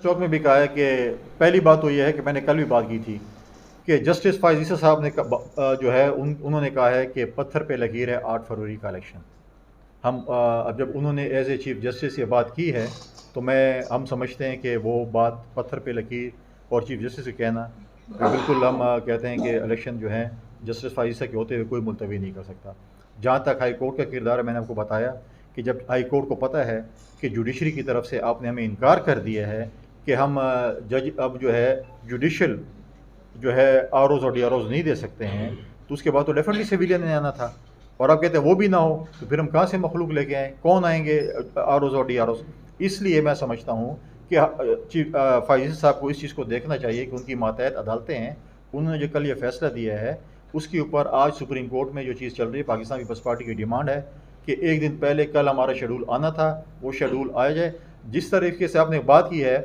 Stock में भी कहा है कि पहली बात तो ये है कि मैंने कल भी बात की थी कि जस्टिस फाइज ईसा साहब ने जो है उन्होंने कहा है कि पत्थर पे लकीर है 8 फरवरी का इलेक्शन। अब जब उन्होंने एज ए चीफ जस्टिस ये बात की है तो हम समझते हैं कि वो बात पत्थर पे लकीर और चीफ जस्टिस से कहना बिल्कुल हम कहते हैं कि इलेक्शन जो है जस्टिस फाइज ईसा के होते हुए कोई मुलतवी नहीं कर सकता। जहाँ तक हाई कोर्ट का किरदार है, मैंने आपको बताया कि जब हाई कोर्ट को पता है कि जुडिशरी की तरफ से आपने हमें इनकार कर दिया है कि हम जज अब जो है जुडिशल जो है आरोज़ और डी आरोज़ नहीं दे सकते हैं, तो उसके बाद तो डेफिनेटली सिविलियन ने आना था। और आप कहते हैं वो भी ना हो तो फिर हम कहाँ से मखलूक लेके आएँ, कौन आएंगे आरोज़ और डी आरोज़। इसलिए मैं समझता हूँ कि चीफ फाइज साहब को इस चीज़ को देखना चाहिए कि उनकी मातहत अदालतें हैं, उन्होंने जो कल ये फैसला दिया है उसके ऊपर आज सुप्रीम कोर्ट में जो चीज़ चल रही है, पाकिस्तान पीपल्स पार्टी की डिमांड है कि एक दिन पहले कल हमारा शेड्यूल आना था, वो शेड्यूल आया जाए। जिस तरीके से आपने बात की है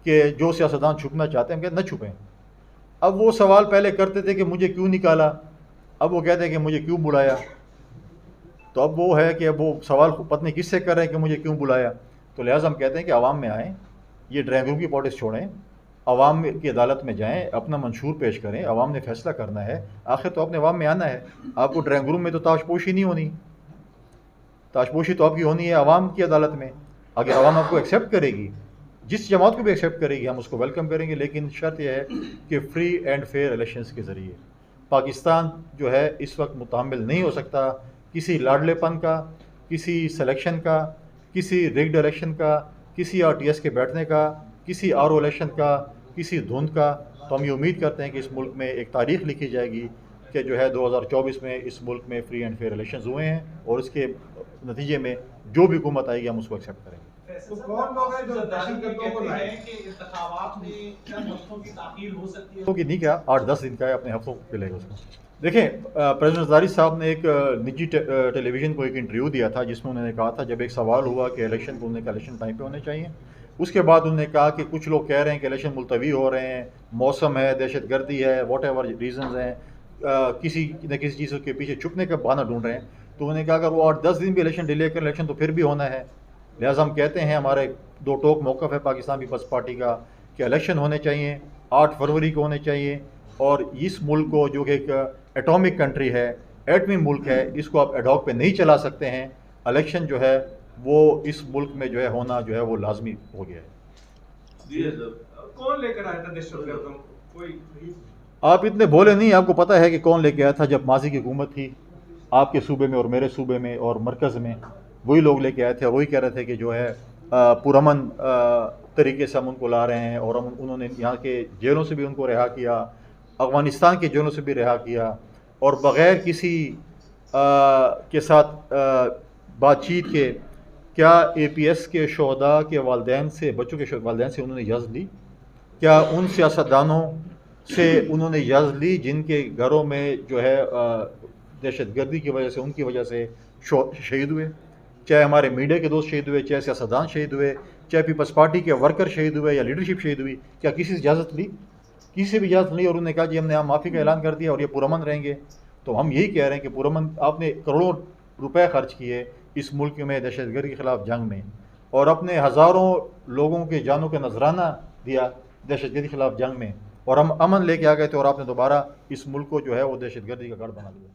कि जो सियासतदान छुपना चाहते हैं हम कहते न छुपें। अब वो सवाल पहले करते थे कि मुझे क्यों निकाला, अब वो कहते हैं कि मुझे क्यों बुलाया। तो अब वो है कि अब वो सवाल पत्नी किससे कर रहे हैं कि मुझे क्यों बुलाया। तो लिहाजा हम कहते हैं कि आवाम में आएँ, ये ड्राइंग रूम की पॉलिटिक्स छोड़ें, अवाम की अदालत में जाएँ, अपना मंशूर पेश करें, अवाम ने फैसला करना है। आखिर तो आपने अवाम में आना है, आपको ड्राइंग रूम में तो ताशपोशी नहीं होनी, ताशपोशी तो आपकी होनी है अवाम की अदालत में। अगर अवाम आपको एक्सेप्ट करेगी, जिस जमात को भी एक्सेप्ट करेगी, हम उसको वेलकम करेंगे, लेकिन शर्त यह है कि फ्री एंड फेयर इलेक्शंस के ज़रिए। पाकिस्तान जो है इस वक्त मुतामिल नहीं हो सकता किसी लाडलेपन का, किसी सिलेक्शन का, किसी रिग्ड इलेक्शन का, किसी RTS के बैठने का, किसी RO इलेक्शन का, किसी धुंध का। तो हम ये उम्मीद करते हैं कि इस मुल्क में एक तारीख लिखी जाएगी कि जो है 2024 में इस मुल्क में फ्री एंड फेयर इलेक्शंस हुए हैं और इसके नतीजे में जो भी हुकूमत आएगी हम उसको एक्सेप्ट करेंगे। तो कौन लोग हैं जो दहशतगर्दों को लाए कि इंतखाबात में चंद हफ्तों की ताखीर हो सकती है? कि नहीं, क्या 8-10 दिन का है, अपने हफ्तों पे लेगा उसको। देखें, प्रेसिडेंट ज़रदारी साहब ने एक निजी टेलीविज़न को एक इंटरव्यू दिया था जिसमें उन्होंने कहा था, जब एक सवाल हुआ कि इलेक्शन को उन्होंने इलेक्शन टाइम पे होने चाहिए, उसके बाद उन्होंने कहा कि कुछ लोग कह रहे हैं कि इलेक्शन मुलतवी हो रहे हैं, मौसम है, दहशतगर्दी है, वॉट एवर रीज़न्स हैं, किसी न किसी चीज़ के पीछे छुपने का बहाना ढूंढ रहे हैं। तो उन्होंने कहा अगर वो 8-10 दिन भी इलेक्शन डिले कर इलेक्शन तो फिर भी होना है। लिहाजा हम कहते हैं, हमारे दो टोक मौक़िफ़ है पाकिस्तान पीपल्स पार्टी का कि इलेक्शन होने चाहिए, 8 फरवरी को होने चाहिए। और इस मुल्क को जो कि एक एटॉमिक कंट्री है, एटमी मुल्क है, इसको आप एडॉक पे नहीं चला सकते हैं। इलेक्शन जो है वो इस मुल्क में जो है होना जो है वो लाजमी हो गया है। कौन लेकर आया था दहशतगर्दों को? कोई आप इतने भोले नहीं, आपको पता है कि कौन लेके आया था। जब माजी की हुकूमत थी आपके सूबे में और मेरे सूबे में और मरकज़ में, वही लोग लेके आए थे और वही कह रहे थे कि जो है पुरअमन तरीके से हम उनको ला रहे हैं। और उन्होंने यहाँ के जेलों से भी उनको रिहा किया, अफ़गानिस्तान के जेलों से भी रिहा किया, और बग़ैर किसी के साथ बातचीत के क्या APS के शोहदा के वालदैन से, बच्चों के वालदैन से उन्होंने इजाज़त ली? क्या उन सियासतदानों से उन्होंने इजाज़त ली जिनके घरों में जो है दहशतगर्दी की वजह से, उनकी वजह से शहीद हुए? चाहे हमारे मीडिया के दोस्त शहीद हुए, चाहे सियासतदान शहीद हुए, चाहे पीपल्स पार्टी के वर्कर शहीद हुए या लीडरशिप शहीद हुई, क्या किसी से इजाज़त ली? किसी से भी इजाज़त नहीं। और उन्होंने कहा जी हमने यहाँ माफ़ी का ऐलान कर दिया और ये पुरअमन रहेंगे। तो हम यही कह रहे हैं कि पुरअमन, आपने करोड़ों रुपए खर्च किए इस मुल्क में दहशतगर्दी के ख़िलाफ़ जंग में, और अपने हज़ारों लोगों के जानों का नजराना दिया दहशतगर्दी के ख़िलाफ़ जंग में, और हम अमन लेके आ गए थे, और आपने दोबारा इस मुल्क को जो है वो दहशतगर्दी का गढ़ बना दिया।